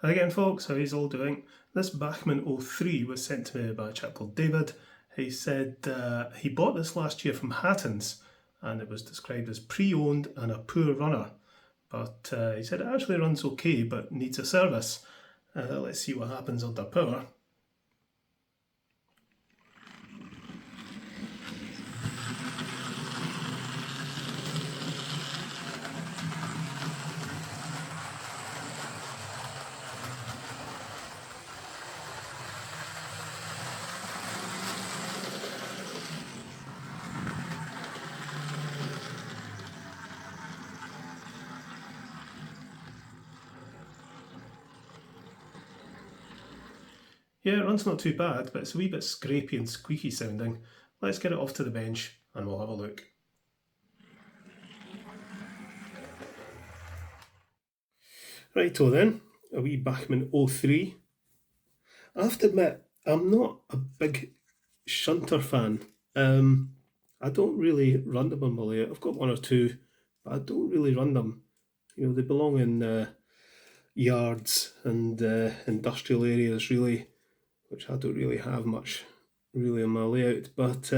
Hi again folks, how are you all doing? This Bachmann 03 was sent to me by a chap called David. He said he bought this last year from Hatton's and it was described as pre-owned and a poor runner. But he said it actually runs okay but needs a service. Let's see what happens under power. Yeah, it runs not too bad, but it's a wee bit scrapey and squeaky sounding. Let's get it off to the bench and we'll have a look. Righto then, a wee Bachmann 03. I have to admit, I'm not a big shunter fan. I don't really run them on my layout. I've got one or two, but I don't really run them. You know, they belong in yards and industrial areas really, which I don't really have much really on my layout. But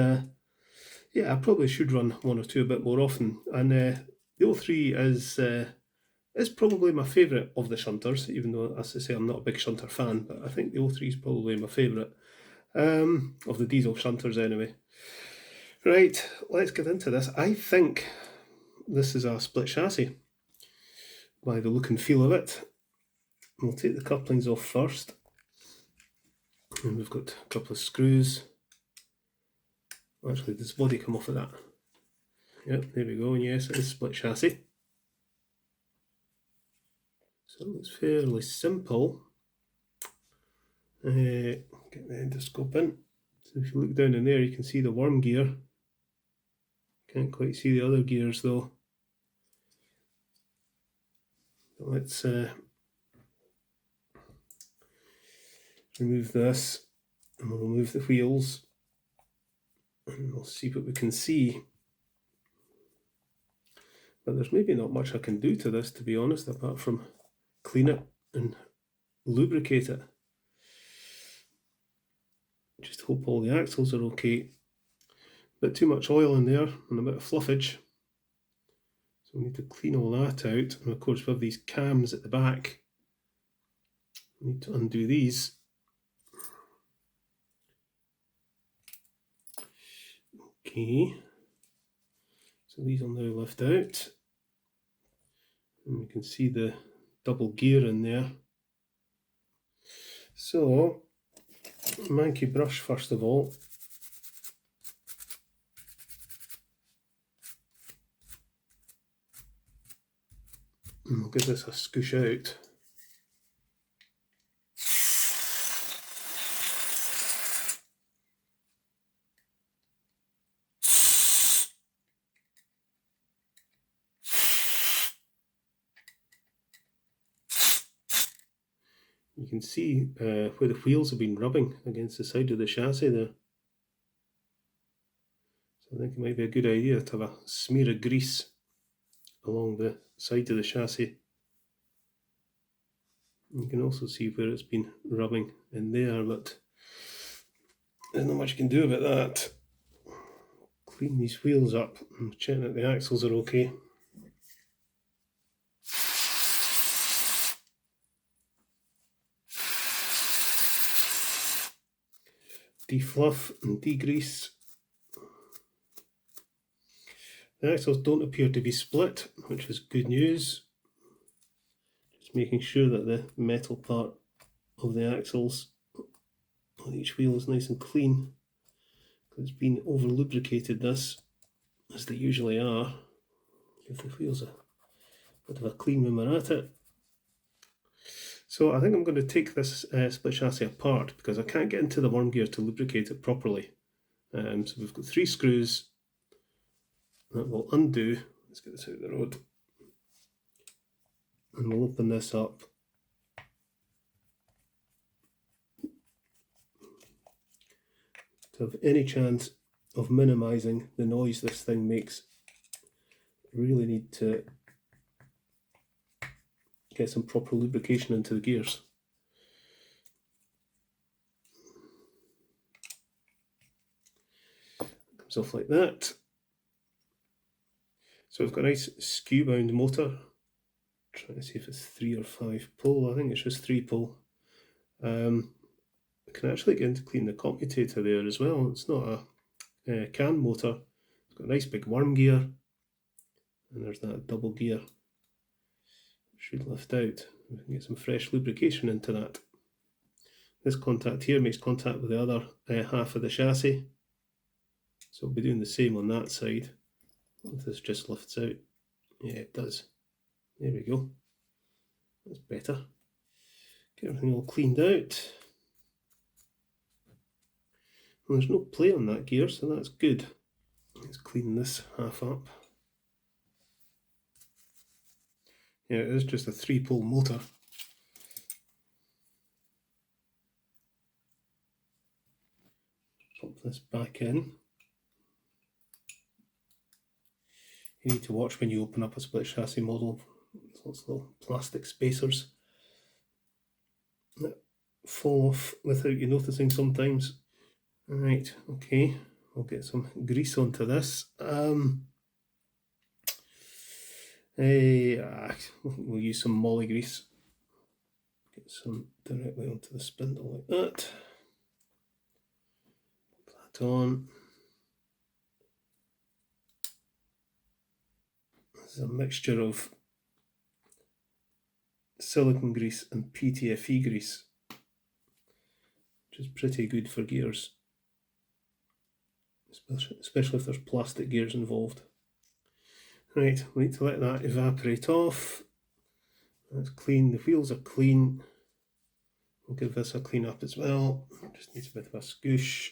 yeah, I probably should run one or two a bit more often. And the 03 is probably my favourite of the shunters, even though, as I say, I'm not a big shunter fan, but I think the 03 is probably my favourite of the diesel shunters anyway. Right, let's get into this. I think this is a split chassis by the look and feel of it. We'll take the couplings off first. And we've got a couple of screws. Actually, does body come off of that? Yep, there we go, and yes, it is split chassis. So it's fairly simple. Get the endoscope in. So if you look down in there, you can see the worm gear. Can't quite see the other gears though. Let's remove this, and we'll remove the wheels, and we'll see what we can see. But there's maybe not much I can do to this, to be honest, apart from clean it and lubricate it. Just hope all the axles are okay. A bit too much oil in there and a bit of fluffage. So we need to clean all that out. And of course we have these cams at the back. We need to undo these. Okay. So these will now lift out. And we can see the double gear in there. So, manky brush first of all. And we'll give this a scoosh out. You can see where the wheels have been rubbing against the side of the chassis there. So I think it might be a good idea to have a smear of grease along the side of the chassis. You can also see where it's been rubbing in there, but there's not much you can do about that. Clean these wheels up and check that the axles are okay. Defluff and degrease. The axles don't appear to be split, which is good news. Just making sure that the metal part of the axles on each wheel is nice and clean. It's been over lubricated, this, as they usually are. Give the wheels a bit of a clean when we're at it. So I think I'm going to take this split chassis apart because I can't get into the worm gear to lubricate it properly. So we've got 3 screws that will undo. Let's get this out of the road. And we'll open this up. To have any chance of minimising the noise this thing makes, really need to get some proper lubrication into the gears. off like that. So we've got a nice skew bound motor. Trying to see if it's 3 or 5 pole. I think it's just 3 pole. I can actually get in to clean the commutator there as well. It's not a can motor. It's got a nice big worm gear, and there's that double gear. It should lift out. We can get some fresh lubrication into that. This contact here makes contact with the other half of the chassis. So we'll be doing the same on that side. If this just lifts out. Yeah, it does. There we go. That's better. Get everything all cleaned out. Well, there's no play on that gear, so that's good. Let's clean this half up. Yeah, it is just a 3-pole motor. Pop this back in. You need to watch when you open up a split chassis model. There's lots of little plastic spacers that fall off without you noticing sometimes. Right, okay, we'll get some grease onto this. We'll use some molly grease. Get some directly onto the spindle like that. Put that on. This is a mixture of silicone grease and PTFE grease, which is pretty good for gears, especially if there's plastic gears involved. Right, we need to let that evaporate off. That's clean, the wheels are clean. We'll give this a clean up as well. Just needs a bit of a scoosh.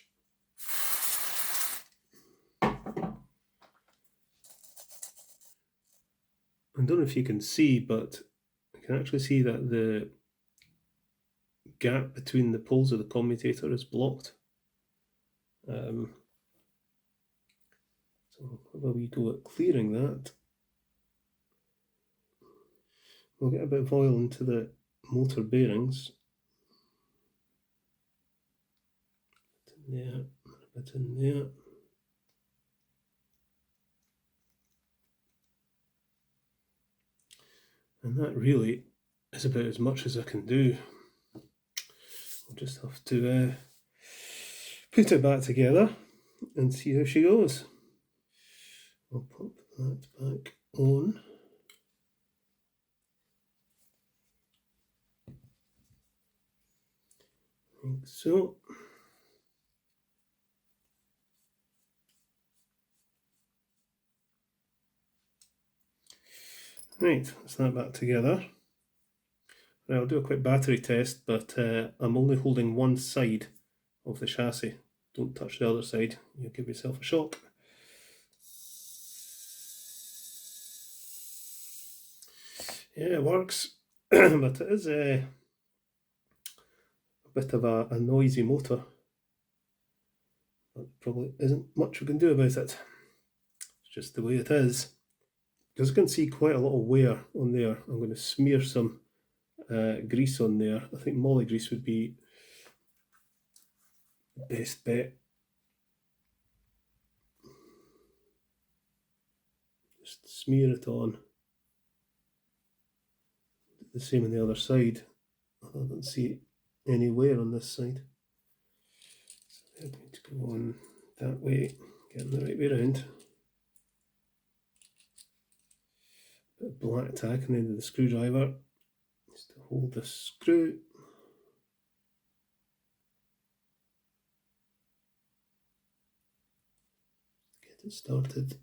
I don't know if you can see, but I can actually see that the gap between the poles of the commutator is blocked. So have a wee go at clearing that. We'll get a bit of oil into the motor bearings. A bit in there, a bit in there. And that really is about as much as I can do. We'll just have to put it back together and see how she goes. I'll pop that back on. Like so. Right, let's that back together. Right, I'll do a quick battery test, but I'm only holding one side of the chassis. Don't touch the other side, you'll give yourself a shock. Yeah, it works, but it is a bit of a noisy motor. There probably isn't much we can do about it. It's just the way it is. Because I can see quite a lot of wear on there, I'm going to smear some grease on there. I think molly grease would be the best bet. Just smear it on. The same on the other side. I don't see any wear on this side. So I'm going to go on that way, getting the right way around. Bit of black tack on the end of the screwdriver just to hold the screw. Get it started.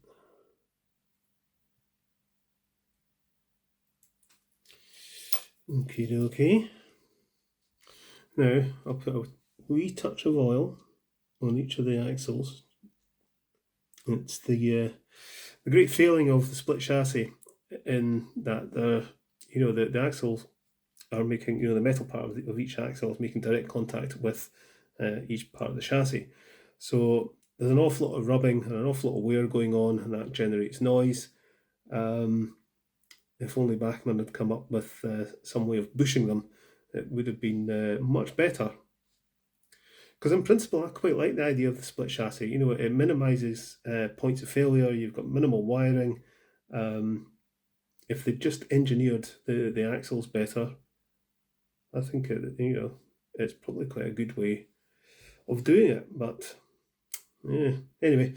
Okie dokie. Now I'll put a wee touch of oil on each of the axles. It's the great failing of the split chassis in that the axles are making, the metal part of each axle is making direct contact with each part of the chassis. So there's an awful lot of rubbing and an awful lot of wear going on, and that generates noise. If only Bachmann had come up with some way of bushing them, it would have been much better. Because in principle, I quite like the idea of the split chassis. You know, it minimises points of failure. You've got minimal wiring. If they just engineered the axles better, I think it's probably quite a good way of doing it. But yeah, anyway,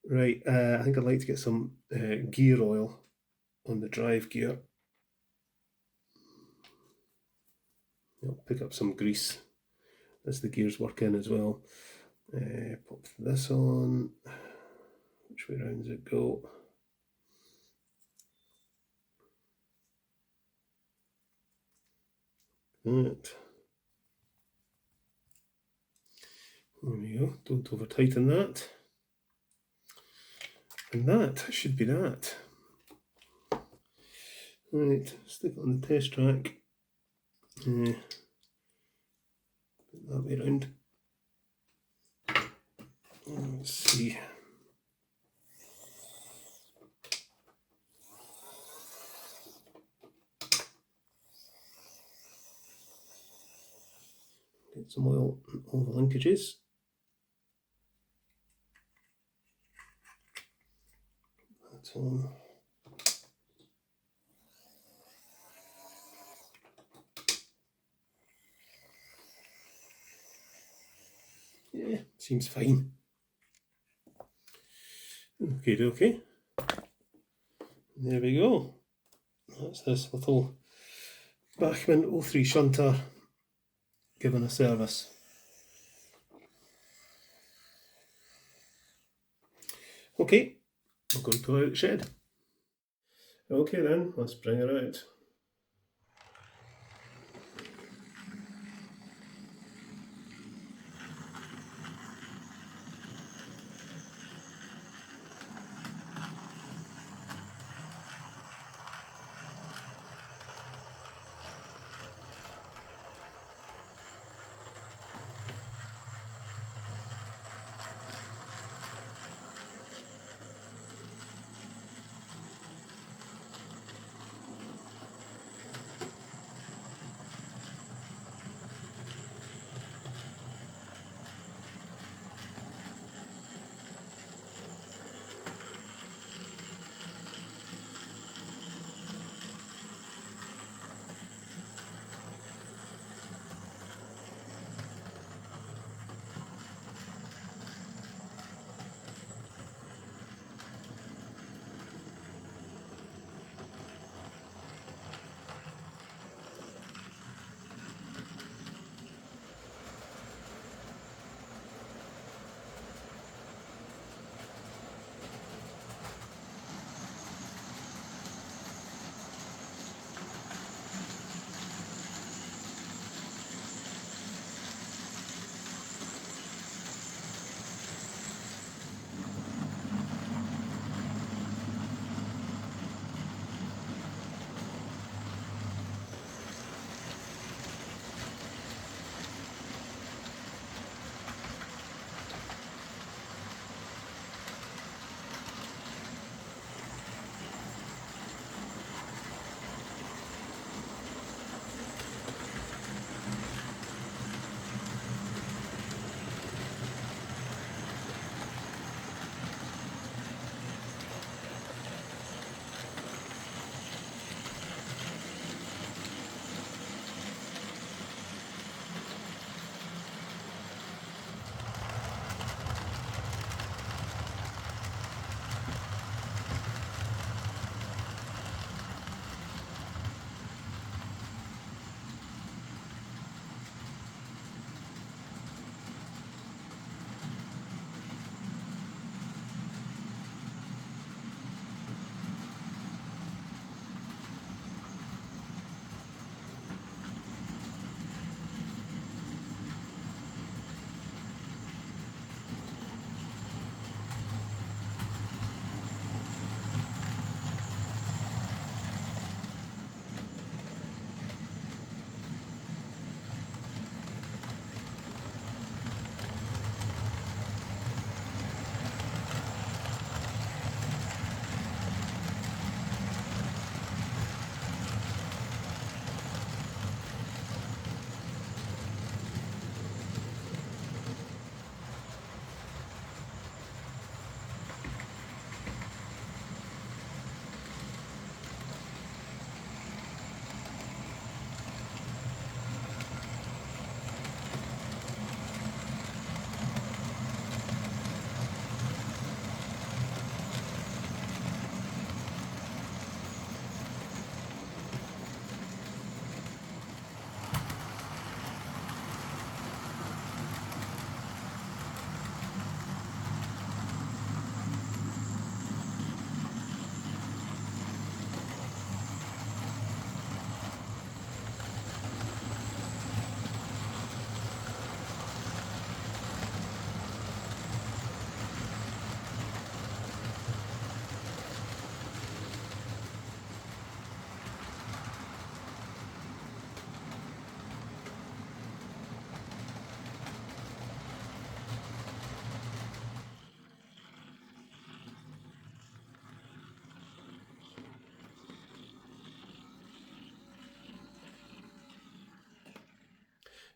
right. I think I'd like to get some gear oil on the drive gear. I'll pick up some grease as the gears work in as well. Pop this on. Which way round does it go? Right. There we go. Don't over tighten that. And that should be that. Right, stick it on the test track. Put that way round. Let's see. Get some oil on all the linkages. That's on. Yeah, seems fine. Okay. There we go. That's this little Bachmann 03 shunter given a service. Okay, we'll go and pull out the shed. Okay then, let's bring her out.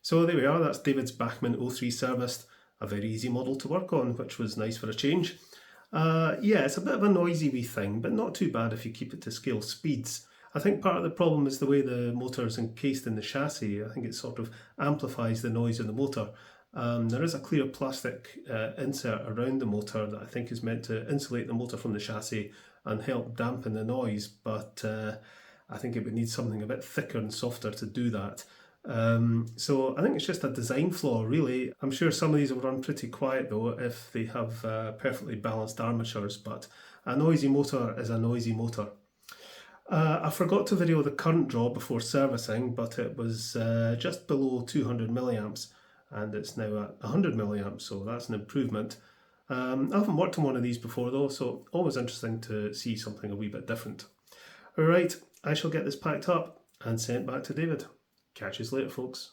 So there we are, that's David's Bachmann 03 serviced. A very easy model to work on, which was nice for a change. Yeah, it's a bit of a noisy wee thing, but not too bad if you keep it to scale speeds. I think part of the problem is the way the motor is encased in the chassis. I think it sort of amplifies the noise in the motor. There is a clear plastic insert around the motor that I think is meant to insulate the motor from the chassis and help dampen the noise, but I think it would need something a bit thicker and softer to do that. So I think it's just a design flaw, really. I'm sure some of these will run pretty quiet though if they have perfectly balanced armatures, but a noisy motor is a noisy motor. I forgot to video the current draw before servicing, but it was just below 200 milliamps and it's now at 100 milliamps, so that's an improvement. I haven't worked on one of these before though, so always interesting to see something a wee bit different. Alright, I shall get this packed up and sent back to David. Catch you later, folks.